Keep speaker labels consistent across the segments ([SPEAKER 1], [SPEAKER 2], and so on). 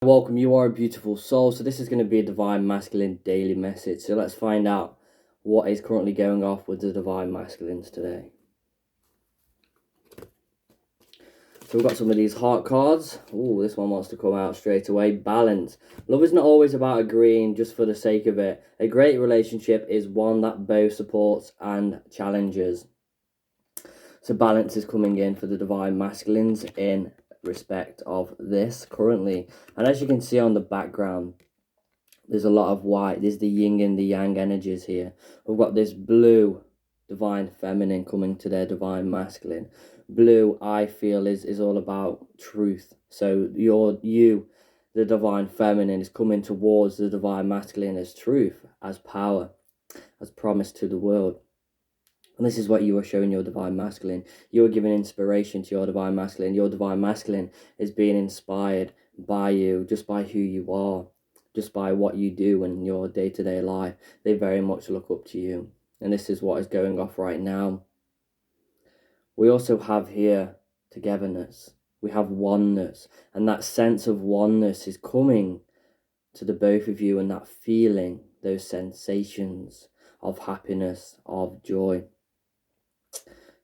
[SPEAKER 1] Welcome, you are a beautiful soul. So this is going to be a divine masculine daily message. So let's find out what is currently going off with the divine masculines today. So we've got some of these heart cards. Oh, this one wants to come out straight away. Balance. Love is not always about agreeing just for the sake of it. A great relationship is one that both supports and challenges. So balance is coming in for the divine masculines in respect of this currently. And as you can see on the background, there's a lot of white. There's the yin and the yang energies here. We've got this blue divine feminine coming to their divine masculine. Blue, I feel, is all about truth. So you, the divine feminine, is coming towards the divine masculine as truth, as power, as promise to the world. And this is what you are showing your divine masculine. You are giving inspiration to your divine masculine. Your divine masculine is being inspired by you, just by who you are, just by what you do in your day-to-day life. They very much look up to you. And this is what is going off right now. We also have here togetherness. We have oneness. And that sense of oneness is coming to the both of you, and that feeling, those sensations of happiness, of joy.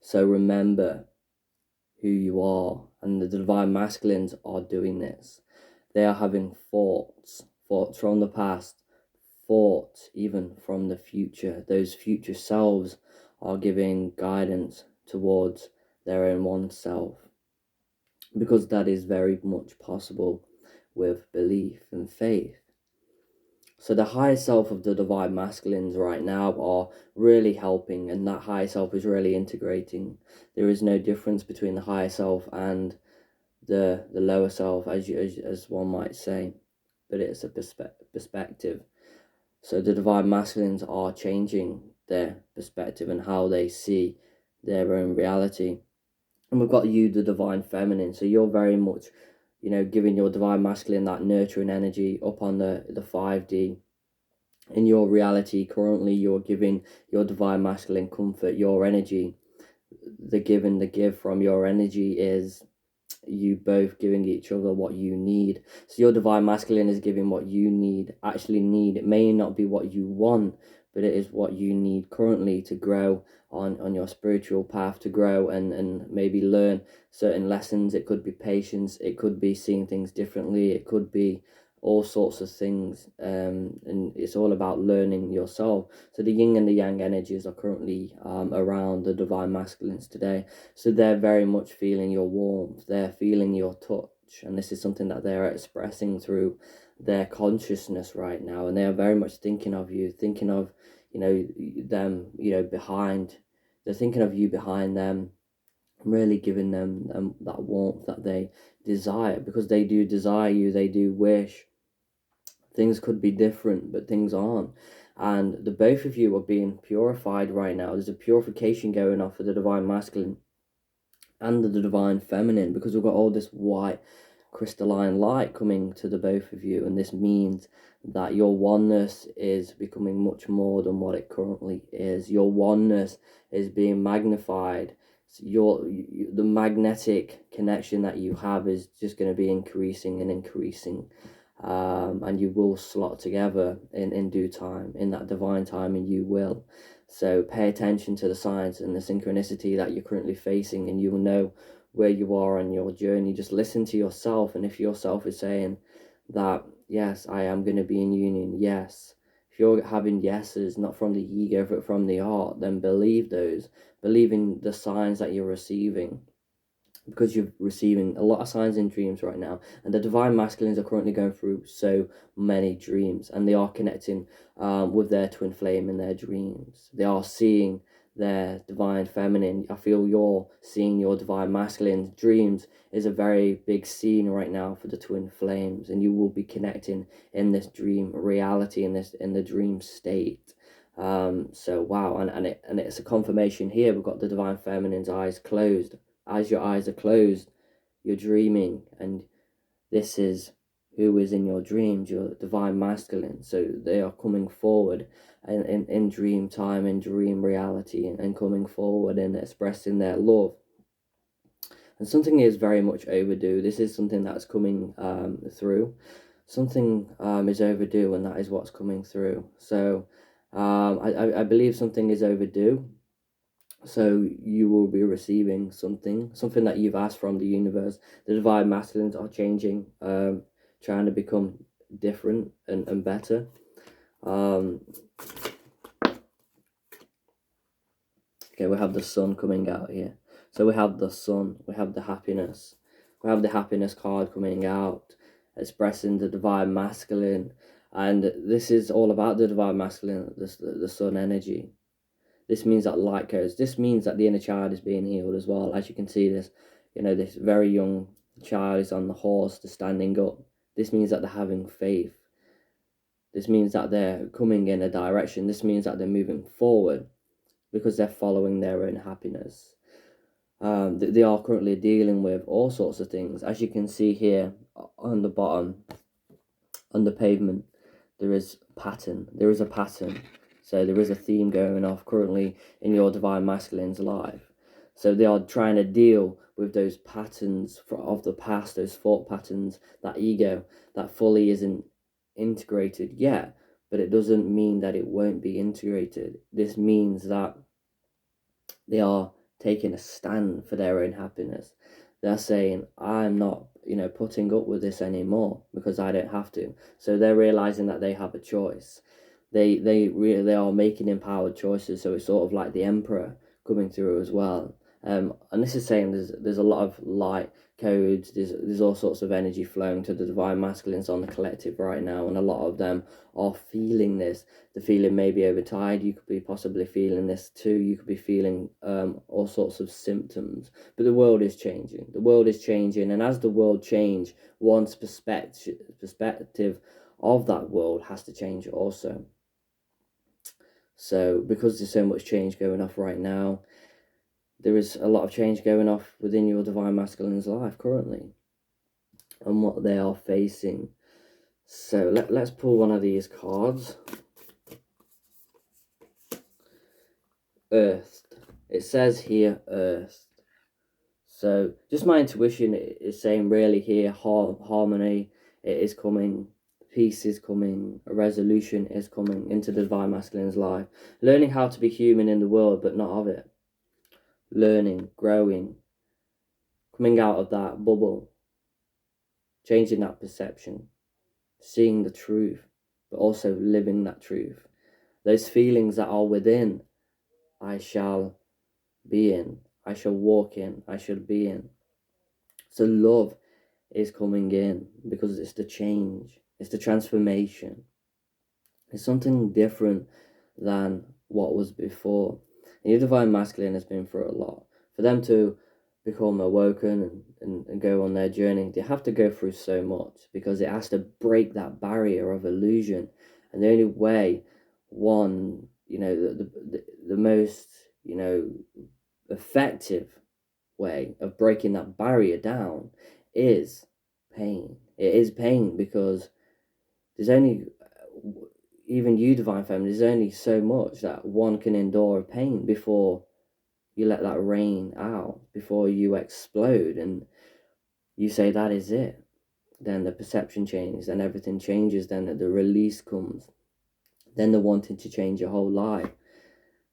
[SPEAKER 1] So remember who you are, and the divine masculines are doing this. They are having thoughts from the past, thoughts even from the future. Those future selves are giving guidance towards their own one self, because that is very much possible with belief and faith. So the higher self of the divine masculines right now are really helping, and that higher self is really integrating. There is no difference between the higher self and the lower self, as one might say, but it's a perspective. So the divine masculines are changing their perspective and how they see their own reality. And we've got you, the divine feminine. So you're very much, giving your divine masculine that nurturing energy up on the 5D. In your reality currently, you're giving your divine masculine comfort, your energy. The give and the give from your energy is you both giving each other what you need. So your divine masculine is giving what you actually need. It may not be what you want, but it is what you need currently to grow on your spiritual path, to grow and maybe learn certain lessons. It could be patience, it could be seeing things differently, it could be all sorts of things, and it's all about learning yourself. So the yin and the yang energies are currently around the divine masculines today. So they're very much feeling your warmth, they're feeling your touch, and this is something that they're expressing through their consciousness right now. And they are very much thinking of you, thinking of them, behind. They're thinking of you behind them, really giving them that warmth that they desire, because they do desire you. They do wish things could be different, but things aren't. And the both of you are being purified right now. There's a purification going on for the divine masculine and the divine feminine, because we've got all this white crystalline light coming to the both of you. And this means that your oneness is becoming much more than what it currently is. Your oneness is being magnified. The magnetic connection that you have is just going to be increasing and increasing, and you will slot together in due time, in that divine time, and you will. So pay attention to the signs and the synchronicity that you're currently facing, and you will know where you are on your journey. Just listen to yourself, and if yourself is saying that, yes, I am going to be in union, yes. If you're having yeses, not from the ego, but from the heart, then believe those. Believe in the signs that you're receiving, because you're receiving a lot of signs in dreams right now. And the divine masculines are currently going through so many dreams, and they are connecting with their twin flame in their dreams. They are seeing their divine feminine. I feel you're seeing your divine masculine. Dreams is a very big scene right now for the twin flames, and you will be connecting in this dream reality, in the dream state. So wow, and it's a confirmation here. We've got the divine feminine's eyes closed. As your eyes are closed, you're dreaming, and this is who is in your dreams, your divine masculine. So they are coming forward in dream time, in dream reality, and coming forward and expressing their love. And something is very much overdue. This is something that's coming through. something is overdue, and that is what's coming through. So I believe something is overdue. So you will be receiving something that you've asked from the universe. The divine masculines are changing, trying to become different and better. Okay, we have the sun coming out here. So we have the sun, we have the happiness. We have the happiness card coming out, expressing the divine masculine. And this is all about the divine masculine, the sun energy. This means that light goes. This means that the inner child is being healed as well. As you can see, this very young child is on the horse, they're standing up. This means that they're having faith. This means that they're coming in a direction. This means that they're moving forward because they're following their own happiness. They are currently dealing with all sorts of things. As you can see here on the bottom, on the pavement, there is a pattern. So there is a theme going off currently in your divine masculine's life. So they are trying to deal with those patterns of the past, those thought patterns, that ego that fully isn't integrated yet, but it doesn't mean that it won't be integrated. This means that they are taking a stand for their own happiness. They're saying, I'm not, putting up with this anymore because I don't have to. So they're realizing that they have a choice. They are making empowered choices. So it's sort of like the emperor coming through as well. And this is saying there's a lot of light codes. There's all sorts of energy flowing to the divine masculines on the collective right now, and a lot of them are feeling this. The feeling may be overtired. You could be possibly feeling this too. You could be feeling all sorts of symptoms. But the world is changing. And as the world change, one's perspective of that world has to change also. So because there's so much change going off right now, there is a lot of change going off within your divine masculine's life currently and what they are facing. So let's pull one of these cards. Earthed. It says here earthed. So just my intuition is saying really here harmony it is coming, peace is coming, a resolution is coming into the divine masculine's life. Learning how to be human in the world but not of it. Learning, growing, coming out of that bubble, changing that perception, seeing the truth, but also living that truth. Those feelings that are within, I shall be in, I shall walk in, I shall be in. So love is coming in because it's the change, it's the transformation. It's something different than what was before. And your divine masculine has been through a lot. For them to become awoken and go on their journey, they have to go through so much because it has to break that barrier of illusion. And the only way one, the most, effective way of breaking that barrier down is pain. It is pain because there's only, even you, divine feminine, there's only so much that one can endure of pain before you let that rain out, before you explode and you say that is it. Then the perception changes, then everything changes, then the release comes, then the wanting to change your whole life.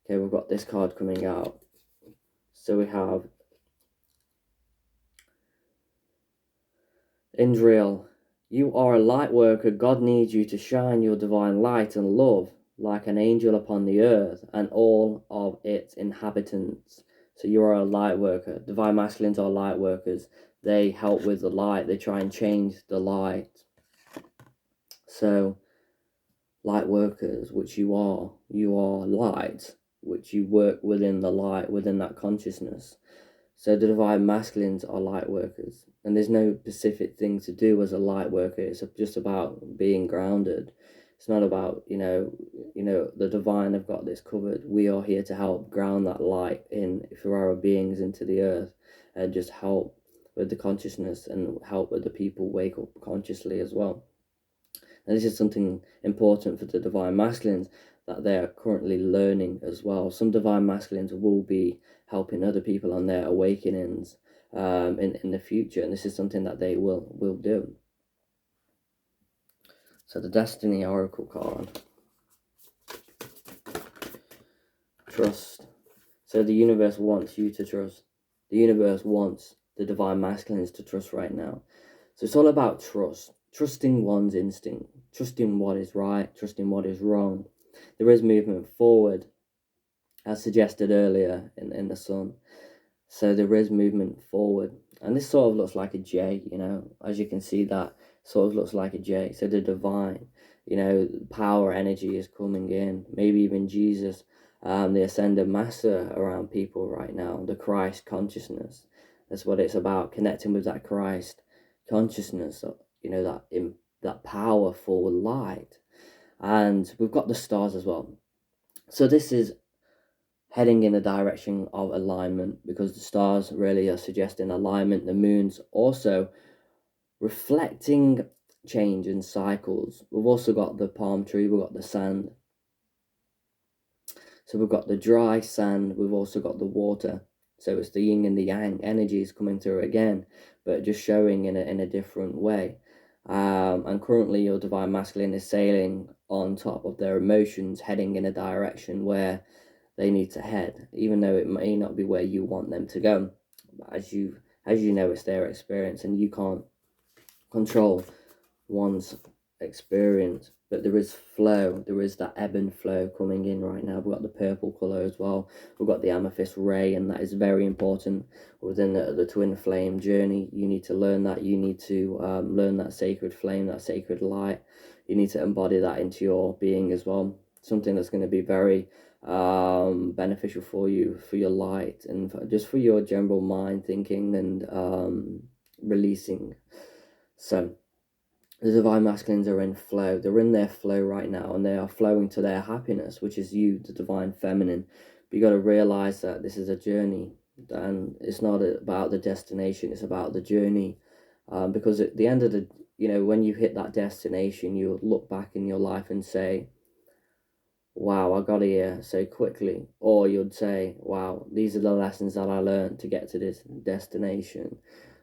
[SPEAKER 1] Okay, we've got this card coming out. So we have Indriel. You are a light worker. God needs you to shine your divine light and love like an angel upon the earth and all of its inhabitants. So you are a light worker. Divine masculines are light workers. They help with the light. They try and change the light. So light workers, which you are light, which you work within the light, within that consciousness. So the divine masculines are light workers, and there's no specific thing to do as a light worker. It's just about being grounded. It's not about, the divine have got this covered. We are here to help ground that light in for our beings into the earth and just help with the consciousness and help with the people wake up consciously as well. And this is something important for the divine masculines that they are currently learning as well. Some divine masculines will be helping other people on their awakenings in the future, and this is something that they will do. So the Destiny Oracle card. Trust. So the universe wants you to trust. The universe wants the divine masculines to trust right now. So it's all about trust. Trusting one's instinct. Trusting what is right. Trusting what is wrong. There is movement forward, as suggested earlier in the sun. So there is movement forward. And this sort of looks like a J, you know, as you can see, that sort of looks like a J. So the divine, you know, power, energy is coming in. Maybe even Jesus, the ascended master around people right now, the Christ consciousness. That's what it's about, connecting with that Christ consciousness, you know, that powerful light. And we've got the stars as well. So this is heading in the direction of alignment, because the stars really are suggesting alignment. The moon's also reflecting change and cycles. We've also got the palm tree, we've got the sand. So we've got the dry sand, we've also got the water. So it's the yin and the yang energies coming through again, but just showing in a different way. And currently your divine masculine is sailing on top of their emotions, heading in a direction where they need to head, even though it may not be where you want them to go. As you know, it's their experience, and you can't control one's experience. But there is flow, there is that ebb and flow coming in right now. We've got the purple color as well. We've got the amethyst ray, and that is very important within the twin flame journey. You need to learn that. You need to learn that sacred flame, that sacred light. You need to embody that into your being as well. Something that's going to be very beneficial for you, for your light, and just for your general mind thinking and releasing. So the divine masculines are in flow. They're in their flow right now, and they are flowing to their happiness, which is you, the divine feminine. But you got to realize that this is a journey, and it's not about the destination, it's about the journey. Because at the end of the, you know, when you hit that destination, you look back in your life and say, wow, I got here so quickly. Or you'd say, wow, these are the lessons that I learned to get to this destination.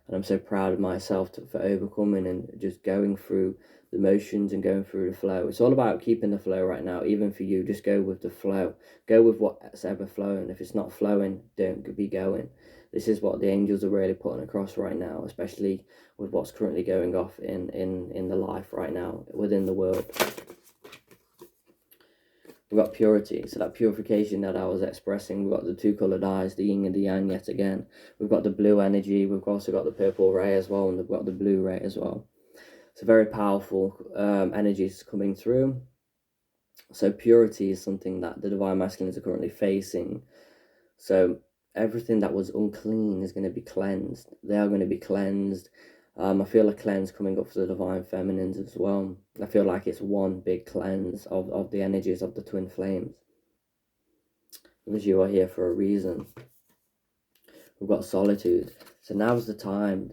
[SPEAKER 1] And I'm so proud of myself for overcoming and just going through the motions and going through the flow. It's all about keeping the flow right now. Even for you, just go with the flow. Go with what's ever flowing. If it's not flowing, don't be going. This is what the angels are really putting across right now, especially with what's currently going off in the life right now within the world. We've got purity, so that purification that I was expressing. We've got the two coloured eyes, the yin and the yang yet again. We've got the blue energy, we've also got the purple ray as well, and we've got the blue ray as well. So very powerful energies coming through. So purity is something that the divine masculines are currently facing. So everything that was unclean is going to be cleansed. They are going to be cleansed. I feel a cleanse coming up for the divine feminines as well. I feel like it's one big cleanse of the energies of the twin flames. Because you are here for a reason. We've got solitude. So now's the time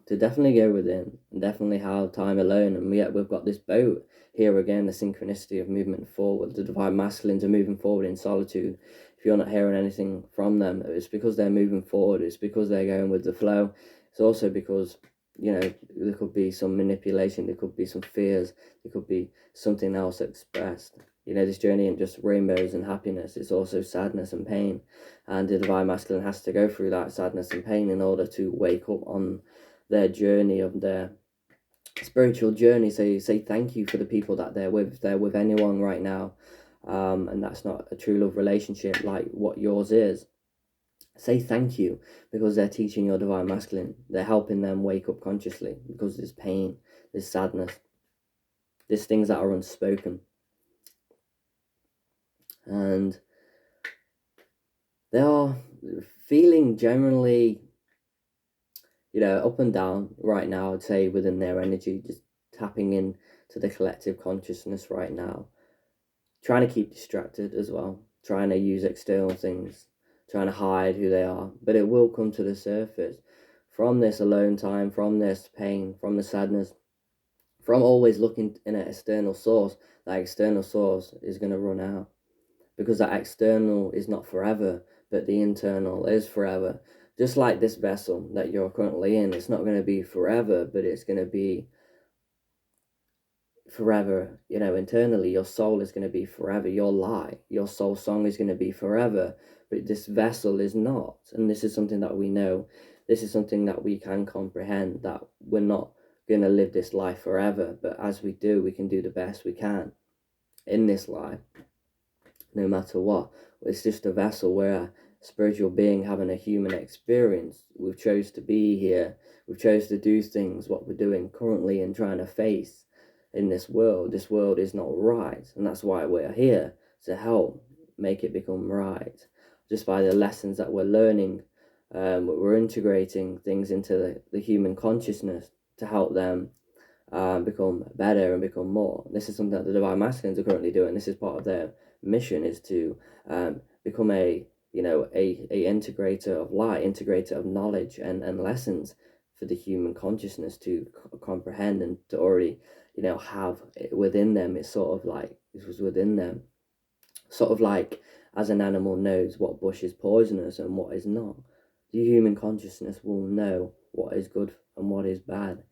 [SPEAKER 1] to definitely go within and definitely have time alone. And yet we've got this boat here again, the synchronicity of movement forward. The divine masculines are moving forward in solitude. If you're not hearing anything from them, it's because they're moving forward. It's because they're going with the flow. It's also because, you know, there could be some manipulation, there could be some fears, there could be something else expressed. You know, this journey isn't just rainbows and happiness, it's also sadness and pain. And the divine masculine has to go through that sadness and pain in order to wake up on their journey, of their spiritual journey. So you say thank you for the people that they're with. If they're with anyone right now, and that's not a true love relationship like what yours is, say thank you, because they're teaching your divine masculine. They're helping them wake up consciously, because there's pain, there's sadness, there's things that are unspoken. And they are feeling generally, you know, up and down right now, I'd say, within their energy, just tapping in to the collective consciousness right now. Trying to keep distracted as well, trying to use external things, trying to hide who they are, but it will come to the surface. From this alone time, from this pain, from the sadness, from always looking in an external source, that external source is going to run out. Because that external is not forever, but the internal is forever. Just like this vessel that you're currently in, it's not going to be forever, but it's going to be forever, internally. Your soul is going to be forever. Your light, your soul song is going to be forever. But this vessel is not. And this is something that we know. This is something that we can comprehend, that we're not going to live this life forever. But as we do, we can do the best we can in this life, no matter what. It's just a vessel. We're a spiritual being having a human experience. We've chose to be here. We've chose to do things, what we're doing currently and trying to face in this world. This world is not right, and that's why we're here, to help make it become right. Just by the lessons that we're learning, we're integrating things into the human consciousness to help them become better and become more. This is something that the Divine Masculines are currently doing. This is part of their mission, is to become a integrator of light, integrator of knowledge and lessons for the human consciousness to comprehend and to already have it within them. It's sort of like it was within them, sort of like as an animal knows what bush is poisonous and what is not, the human consciousness will know what is good and what is bad.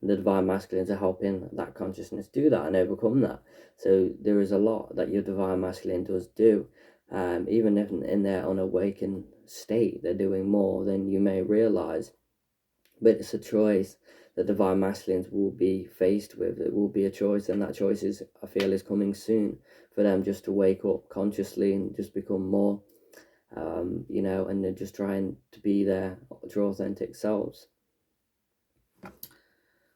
[SPEAKER 1] And the Divine Masculines are helping that consciousness do that and overcome that. So there is a lot that your Divine Masculine does do. Even if in their unawakened state, they're doing more than you may realize. But it's a choice that Divine Masculines will be faced with. It will be a choice, and that choice is, I feel, is coming soon for them, just to wake up consciously and just become more, and they're just trying to be their true authentic selves.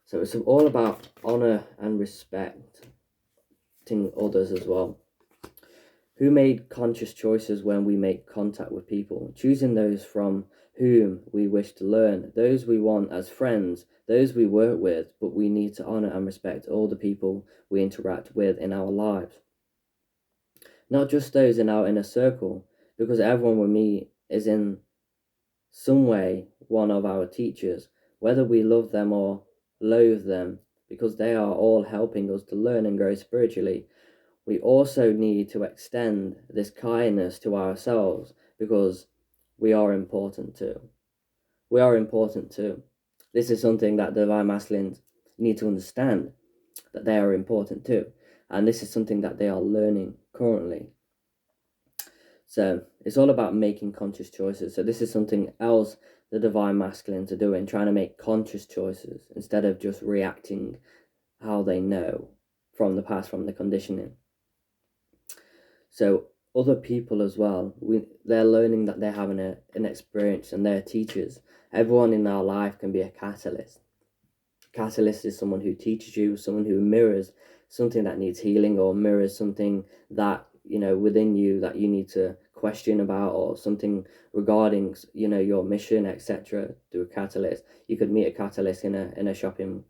[SPEAKER 1] So it's all about honor and respecting others as well. Who made conscious choices when we make contact with people, choosing those from whom we wish to learn, those we want as friends, those we work with, but we need to honor and respect all the people we interact with in our lives. Not just those in our inner circle, because everyone we meet is in some way one of our teachers, whether we love them or loathe them, because they are all helping us to learn and grow spiritually. We also need to extend this kindness to ourselves, because we are important too. We are important too. This is something that the Divine Masculines need to understand, that they are important too. And this is something that they are learning currently. So it's all about making conscious choices. So this is something else the Divine Masculines are doing, trying to make conscious choices instead of just reacting how they know from the past, from the conditioning. So other people as well, they're learning that they're having an experience, and they're teachers. Everyone in our life can be a catalyst. Catalyst is someone who teaches you, someone who mirrors something that needs healing, or mirrors something that within you that you need to question about, or something regarding your mission, etc. To a catalyst. You could meet a catalyst in a shopping,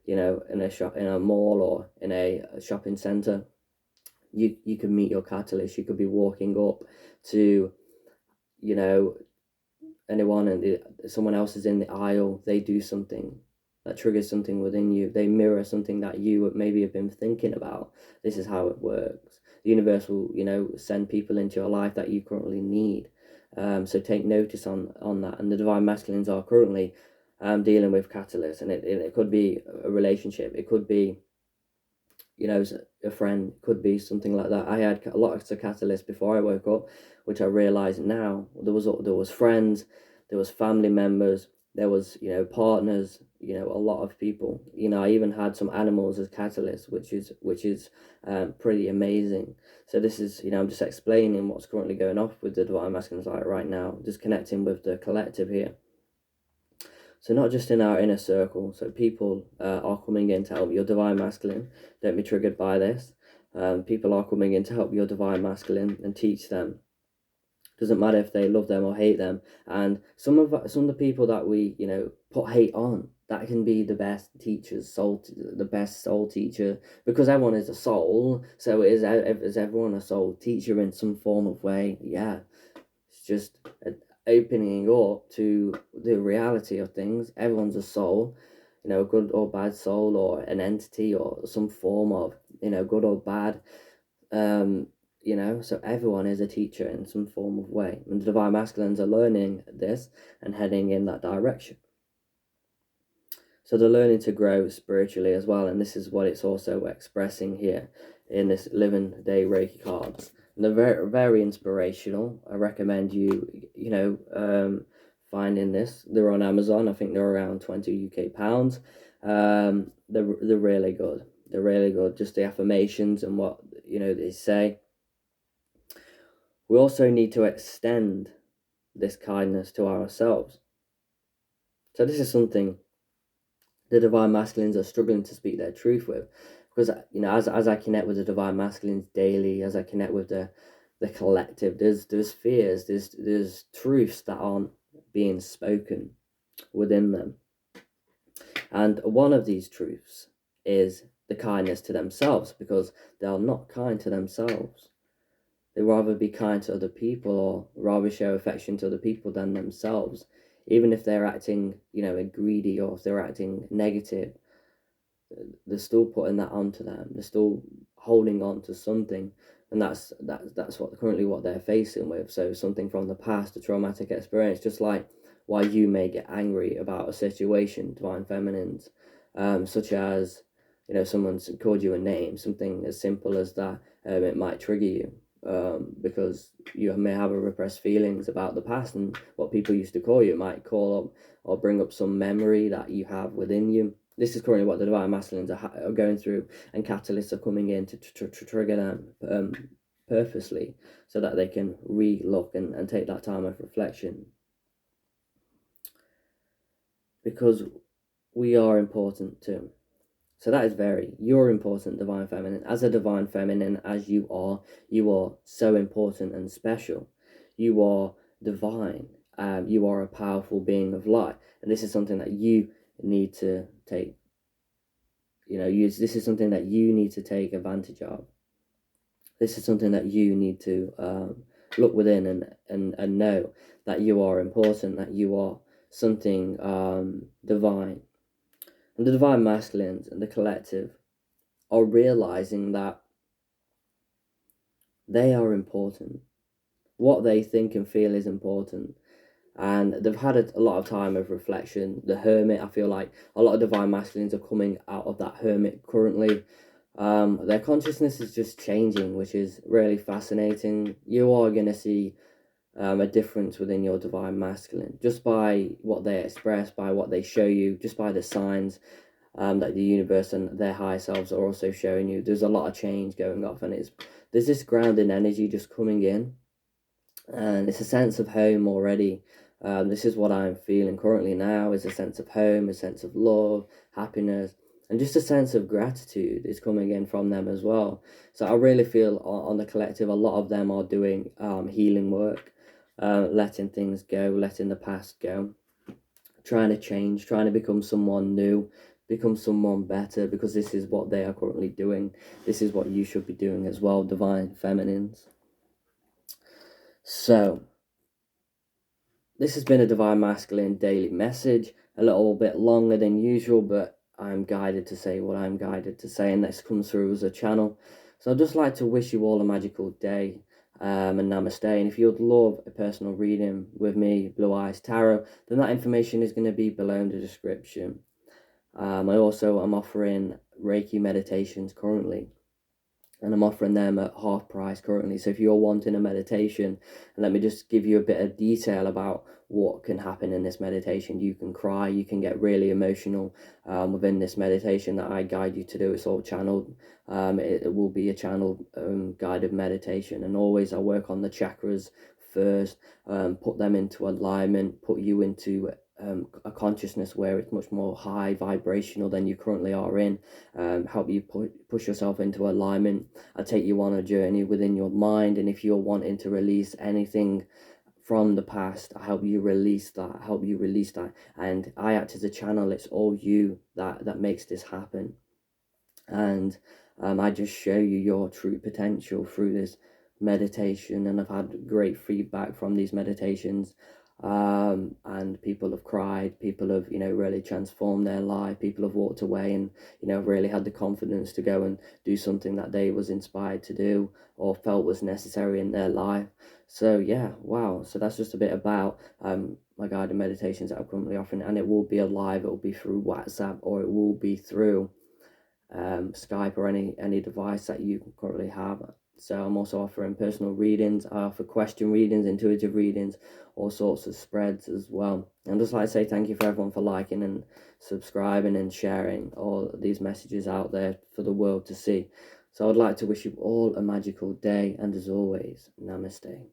[SPEAKER 1] in a mall or in a shopping center. You could meet your catalyst. You could be walking up to anyone, and someone else is in the aisle. They do something that triggers something within you. They mirror something that you maybe have been thinking about. This is how it works. The universe will send people into your life that you currently need. So take notice on that. And the Divine Masculines are currently dealing with catalysts, and it could be a relationship. It could be a friend, could be something like that. I had a lot of catalysts before I woke up, which I realize now. There was friends, there was family members, there was partners, a lot of people. I even had some animals as catalysts, which is pretty amazing. So this is I'm just explaining what's currently going off with the Divine Masculines right now, just connecting with the collective here. So not just in our inner circle. So people are coming in to help your Divine Masculine. Don't be triggered by this. People are coming in to help your Divine Masculine and teach them. Doesn't matter if they love them or hate them. And some of the people that we put hate on, that can be the best teachers, the best soul teacher, because everyone is a soul. So is everyone a soul teacher in some form of way? Yeah, it's just opening up to the reality of things. Everyone's a soul, a good or bad soul, or an entity, or some form of good or bad. So everyone is a teacher in some form of way, and the Divine Masculines are learning this and heading in that direction. So they're learning to grow spiritually as well, and this is what it's also expressing here in this 11 day Reiki card. And they're very, very inspirational. I recommend finding this. They're on Amazon. I think they're around 20 UK pounds. They're really good. They're really good. Just the affirmations and what they say. We also need to extend this kindness to ourselves. So this is something the divine masculines are struggling to speak their truth with, because as I connect with the divine masculines daily, as I connect with the collective, there's fears, there's truths that aren't being spoken within them. And one of these truths is the kindness to themselves, because they are not kind to themselves. They rather be kind to other people, or rather show affection to other people than themselves. Even if they're acting, greedy, or if they're acting negative, they're still putting that onto them. They're still holding on to something, and that's what they're facing with. So something from the past, a traumatic experience, just like why you may get angry about a situation, divine feminines, such as someone's called you a name, something as simple as that. It might trigger you. Because you may have a repressed feelings about the past and what people used to call you. It might call up or bring up some memory that you have within you. This is currently what the divine masculines are going through, and catalysts are coming in to trigger them purposely, so that they can re-look and take that time of reflection. Because we are important too. So that is you're important, divine feminine. As a divine feminine, as you are so important and special. You are divine. You are a powerful being of light. And this is something that you need to take, this is something that you need to take advantage of. This is something that you need to look within and know that you are important, that you are something divine. And the divine masculines and the collective are realizing that they are important. What they think and feel is important. And they've had a lot of time of reflection. The hermit, I feel like a lot of divine masculines are coming out of that hermit currently. Their consciousness is just changing, which is really fascinating. You are going to see a difference within your divine masculine, just by what they express, by what they show you, just by the signs that the universe and their higher selves are also showing you. There's a lot of change going off, and there's this grounding energy just coming in, and it's a sense of home already. This is what I'm feeling currently now, is a sense of home, a sense of love, happiness, and just a sense of gratitude is coming in from them as well. So I really feel on the collective, a lot of them are doing healing work, letting things go, letting the past go, trying to change, trying to become someone new, become someone better, because this is what they are currently doing. This is what you should be doing as well, divine feminines. So this has been a divine masculine daily message, a little bit longer than usual, but I'm guided to say what I'm guided to say, and this comes through as a channel. So I'd just like to wish you all a magical day, and namaste. And if you'd love a personal reading with me, Blue Eyes Tarot, then that information is going to be below in the description. I also am offering Reiki meditations currently, and I'm offering them at half price currently. So if you're wanting a meditation, and let me just give you a bit of detail about what can happen in this meditation. You can cry, you can get really emotional within this meditation that I guide you to do. It's all channeled. It will be a channeled guided meditation, and always I work on the chakras first, put them into alignment, put you into a consciousness where it's much more high vibrational than you currently are in, help you push yourself into alignment. I take you on a journey within your mind, and if you're wanting to release anything from the past, I help you release that, and I act as a channel. It's all you that makes this happen, and I just show you your true potential through this meditation, and I've had great feedback from these meditations. And people have cried, people have, really transformed their life, people have walked away and, really had the confidence to go and do something that they was inspired to do or felt was necessary in their life. So yeah, wow. So that's just a bit about my guided meditations that I'm currently offering, and it will be alive. It will be through WhatsApp, or it will be through Skype, or any device that you currently have. So I'm also offering personal readings. I offer question readings, intuitive readings, all sorts of spreads as well. And just like to say thank you for everyone for liking and subscribing and sharing all these messages out there for the world to see. So I'd like to wish you all a magical day, and as always, namaste.